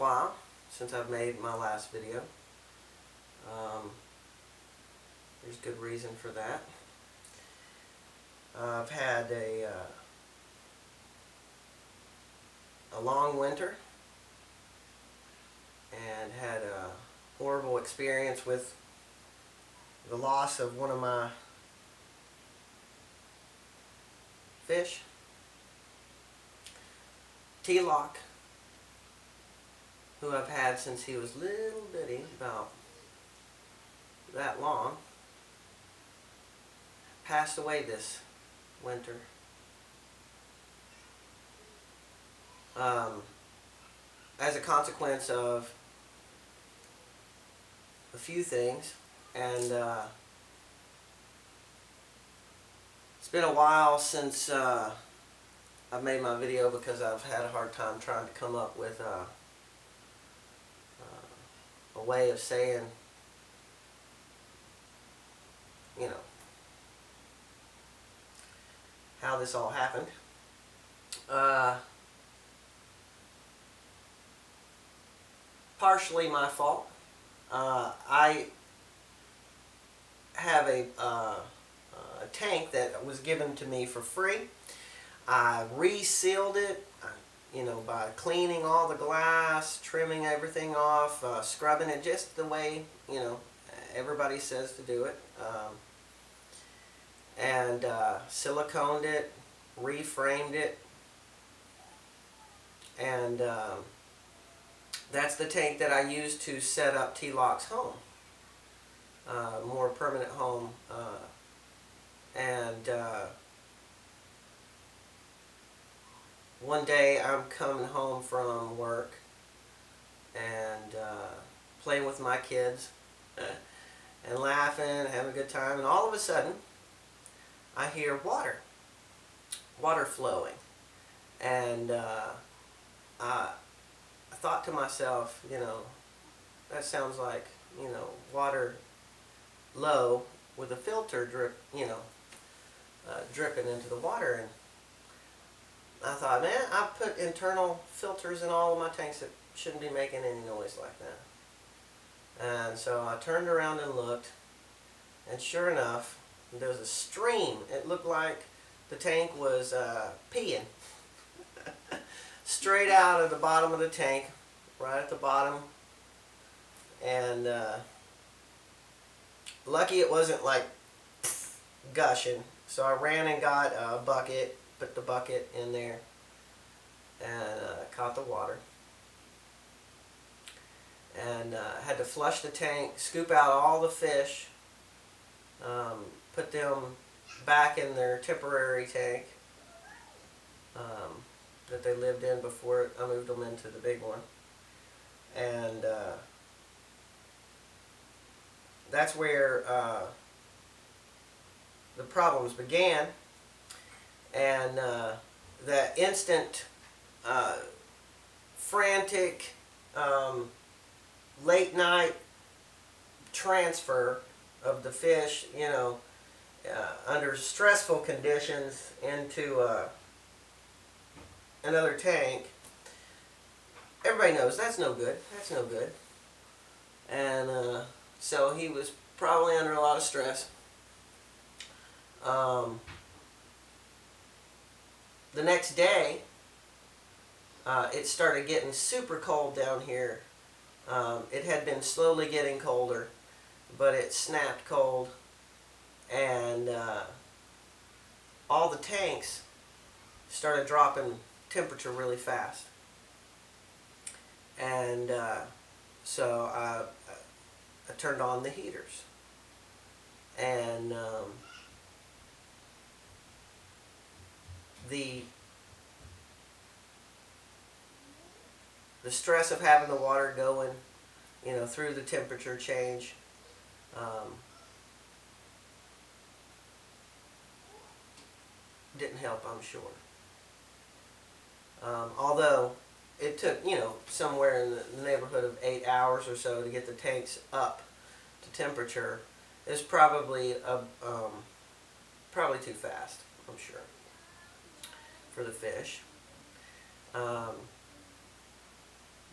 while since I've made my last video. There's good reason for that. I've had a long winter and had a horrible experience with the loss of one of my fish, Tilak, who I've had since he was little bitty, about that long, passed away this winter. As a consequence of a few things, and it's been a while since I've made my video because I've had a hard time trying to come up with a way of saying, you know, how this all happened. Partially my fault. I have a tank that was given to me for free. I resealed it, by cleaning all the glass, trimming everything off, scrubbing it just the way, everybody says to do it. And siliconed it, reframed it, and that's the tank that I used to set up Tilak's home, more permanent home, and one day I'm coming home from work and playing with my kids and laughing, having a good time, and all of a sudden I hear water flowing, and I thought to myself, that sounds like, water low with a filter dripping into the water. And I thought, man, I put internal filters in all of my tanks that shouldn't be making any noise like that. And so I turned around and looked, and sure enough, there was a stream. It looked like the tank was peeing straight out of the bottom of the tank, right at the bottom. And lucky it wasn't like gushing. So I ran and got a bucket, put the bucket in there, and caught the water. And had to flush the tank, scoop out all the fish, put them back in their temporary tank that they lived in before I moved them into the big one. And that's where the problems began. And that instant, frantic, late night transfer of the fish, under stressful conditions into another tank. Everybody knows that's no good. That's no good. And so he was probably under a lot of stress. The next day, it started getting super cold down here. It had been slowly getting colder, but it snapped cold, and all the tanks started dropping temperature really fast. And so I turned on the heaters, and the stress of having the water going, through the temperature change, didn't help, I'm sure. Although it took, somewhere in the neighborhood of 8 hours or so to get the tanks up to temperature. It's probably probably too fast, I'm sure, for the fish.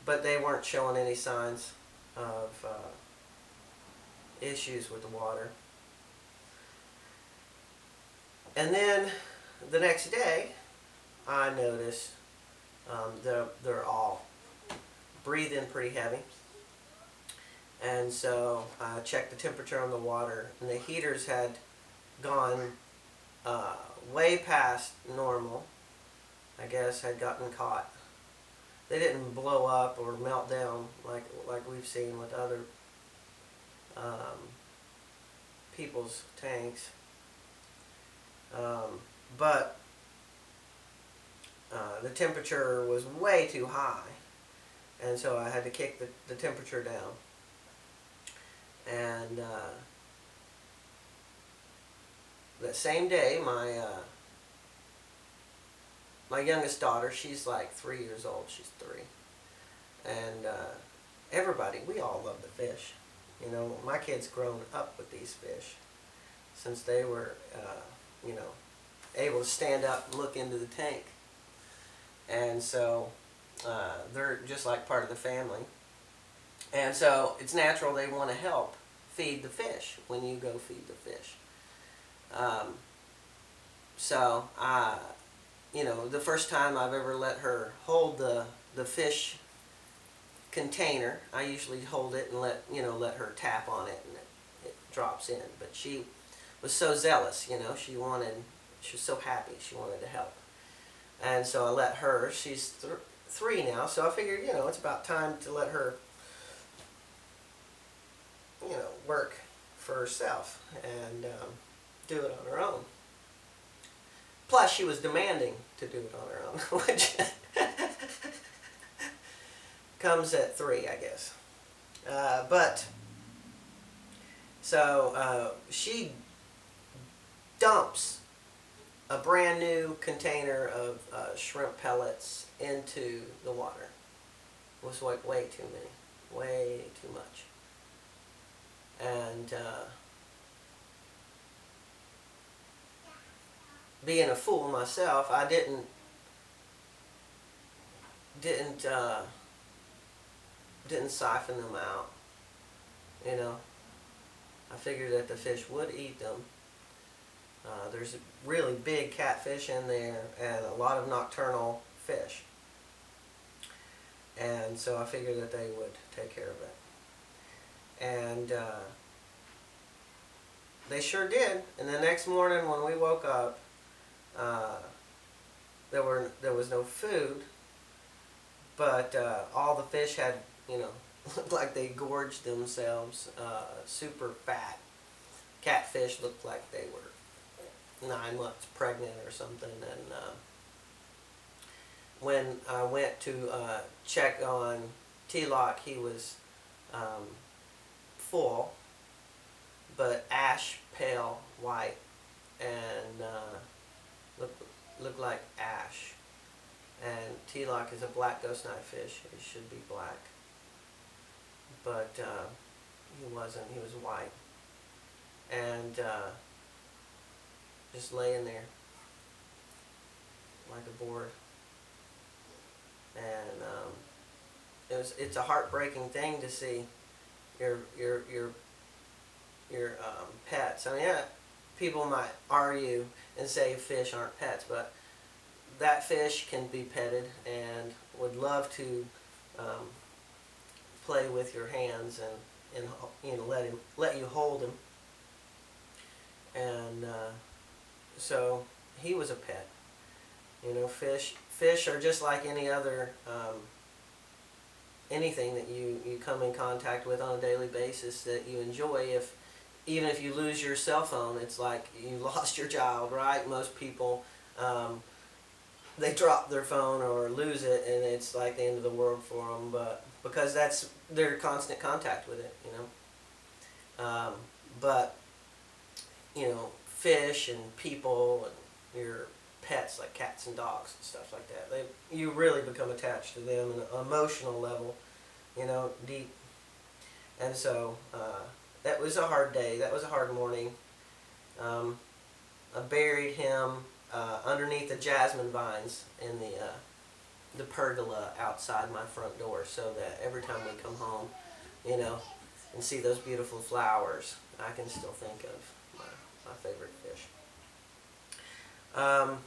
but they weren't showing any signs of issues with the water. And then the next day, I noticed they're all breathing pretty heavy. And so I checked the temperature on the water, and the heaters had gone way past normal. I guess had gotten caught. They didn't blow up or melt down like we've seen with other people's tanks. But the temperature was way too high, and so I had to kick the temperature down. And that same day, my youngest daughter, she's like 3 years old. She's 3, and we all love the fish. You know, my kids grown up with these fish since they were, able to stand up and look into the tank. And so they're just like part of the family. And so it's natural they want to help feed the fish when you go feed the fish. The first time I've ever let her hold the fish container, I usually hold it and let her tap on it, and it drops in. But she was so zealous, she was so happy, she wanted to help. And so I let her. She's 3 now, so I figured, it's about time to let her, work for herself and do it on her own. Plus, she was demanding to do it on her own, which comes at 3, I guess. She dumps a brand new container of shrimp pellets into the water. It was like way too many, way too much. And being a fool myself, I didn't siphon them out. I figured that the fish would eat them. There's really big catfish in there and a lot of nocturnal fish. And so I figured that they would take care of it. And they sure did. And the next morning when we woke up, there was no food, but all the fish had, looked like they gorged themselves, super fat. Catfish looked like they were 9 months pregnant or something. And when I went to check on Tilak, he was full, but ash pale white, and looked like ash. And Tilak is a black ghost knife fish. He should be black, but he wasn't. He was white, and just laying there like a board. And it's a heartbreaking thing to see your pets. I mean, yeah, people might argue and say fish aren't pets, but that fish can be petted and would love to play with your hands and let you hold him. And so he was a pet. Fish are just like any other anything that you come in contact with on a daily basis that you enjoy. Even if you lose your cell phone, it's like you lost your child, right? Most people, they drop their phone or lose it, and it's like the end of the world for them. But because that's their constant contact with it, but fish and people and your pets like cats and dogs and stuff like that, you really become attached to them on an emotional level, deep. And so that was a hard day. That was a hard morning. I buried him underneath the jasmine vines in the pergola outside my front door, so that every time we come home, you know, and see those beautiful flowers, I can still think of my favorite fish. Um,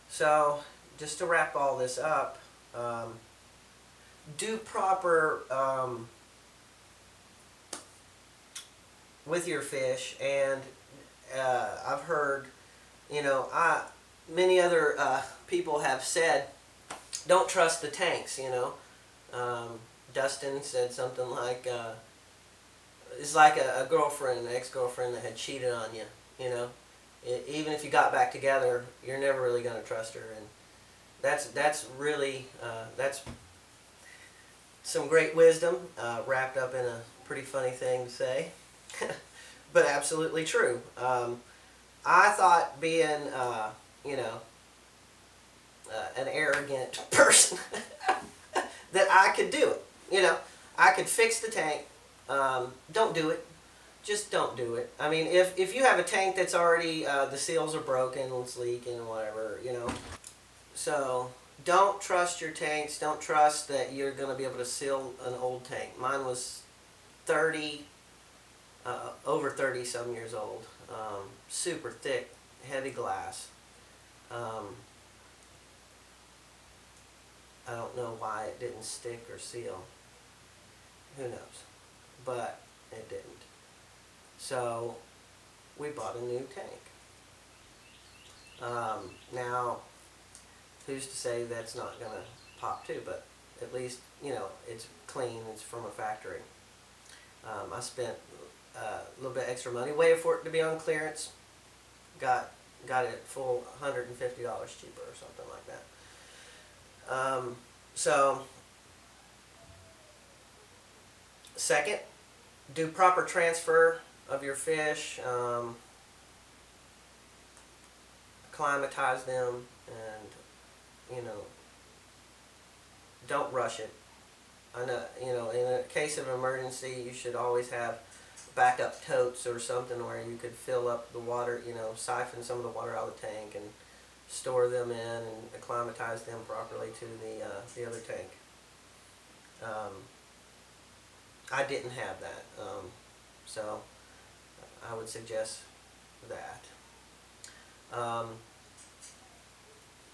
so, just to wrap all this up, do proper with your fish, and I've heard, you know, many other people have said, don't trust the tanks. You know, Dustin said something like, it's like a girlfriend, an ex-girlfriend that had cheated on you. You know, even if you got back together, you're never really going to trust her, and that's really that's some great wisdom wrapped up in a pretty funny thing to say, but absolutely true. I thought being, you know, an arrogant person that I could do it. You know, I could fix the tank. Don't do it. Just don't do it. I mean, if you have a tank that's already, the seals are broken, it's leaking, whatever, you know. So, don't trust your tanks. Don't trust that you're going to be able to seal an old tank. Mine was 30, over 30 some years old. Super thick, heavy glass. I don't know why it didn't stick or seal. Who knows? But it didn't. So we bought a new tank. Now, who's to say that's not going to pop too? But at least, you know, it's clean. It's from a factory. I spent a little bit extra money. Waited for it to be on clearance. Got it full $150 cheaper or something like that. So, second, do proper transfer of your fish. Acclimatize them, and, you know, don't rush it. I know, you know, in a case of emergency, you should always have backup totes or something where you could fill up the water, you know, siphon some of the water out of the tank and store them in and acclimatize them properly to the other tank. I didn't have that, so I would suggest that.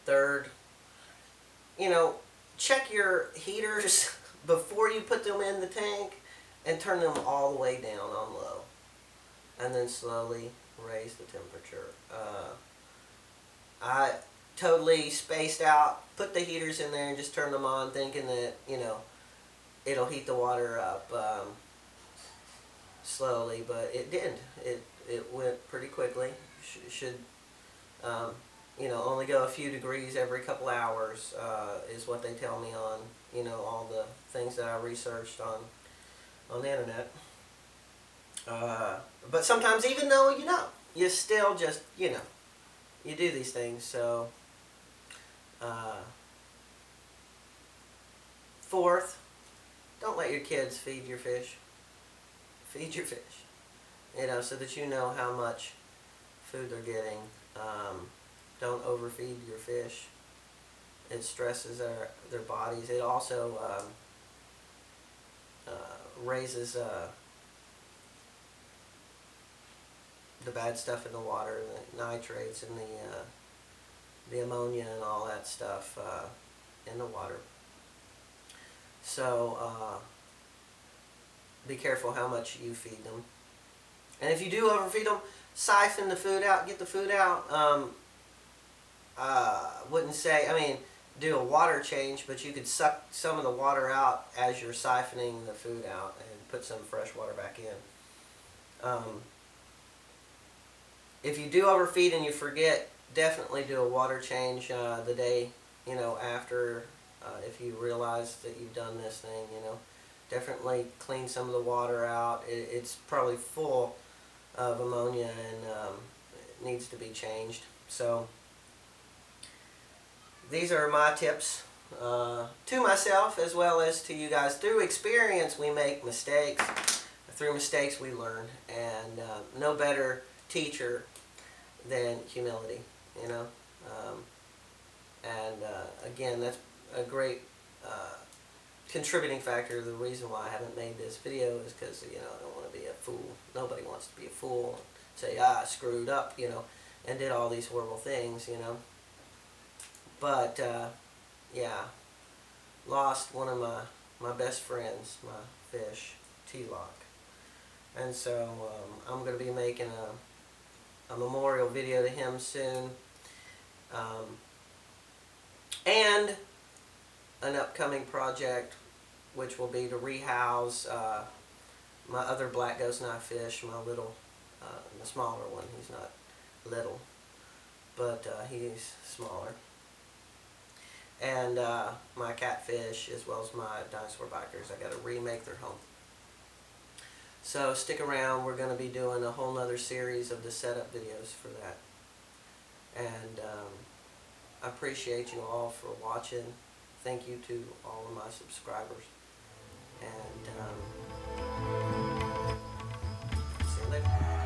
Third, you know, check your heaters before you put them in the tank and turn them all the way down on low, and then slowly raise the temperature. I totally spaced out, put the heaters in there and just turned them on thinking that, you know, it'll heat the water up slowly, but it didn't. It went pretty quickly. Should you know, only go a few degrees every couple hours is what they tell me on, you know, all the things that I researched on the internet. But sometimes, even though you know, you still just, you know, you do these things. So fourth, don't let your kids feed your fish. Feed your fish, you know, so that you know how much food they're getting. Don't overfeed your fish. It stresses their bodies. It also raises the bad stuff in the water, the nitrates and the ammonia and all that stuff in the water. So be careful how much you feed them. And if you do overfeed them, siphon the food out, get the food out. Wouldn't say, I mean, do a water change, but you could suck some of the water out as you're siphoning the food out and put some fresh water back in. If you do overfeed and you forget, definitely do a water change the day, you know, after, if you realize that you've done this thing, you know. Definitely clean some of the water out. It's probably full of ammonia and it needs to be changed. So these are my tips to myself as well as to you guys. Through experience we make mistakes. Through mistakes we learn, and no better teacher than humility, you know. And again, that's a great contributing factor. The reason why I haven't made this video is because, you know, I don't want to be a fool. Nobody wants to be a fool and say, I screwed up, you know, and did all these horrible things, you know. But yeah, lost one of my best friends, my fish, Tilak. And so I'm going to be making a memorial video to him soon. And an upcoming project, which will be to rehouse my other black ghost knife fish, my little, the smaller one. He's not little, but he's smaller. And my catfish, as well as my dinosaur bikers. I got to remake their home. So stick around. We're going to be doing a whole nother series of the setup videos for that. And I appreciate you all for watching. Thank you to all of my subscribers. And see you later.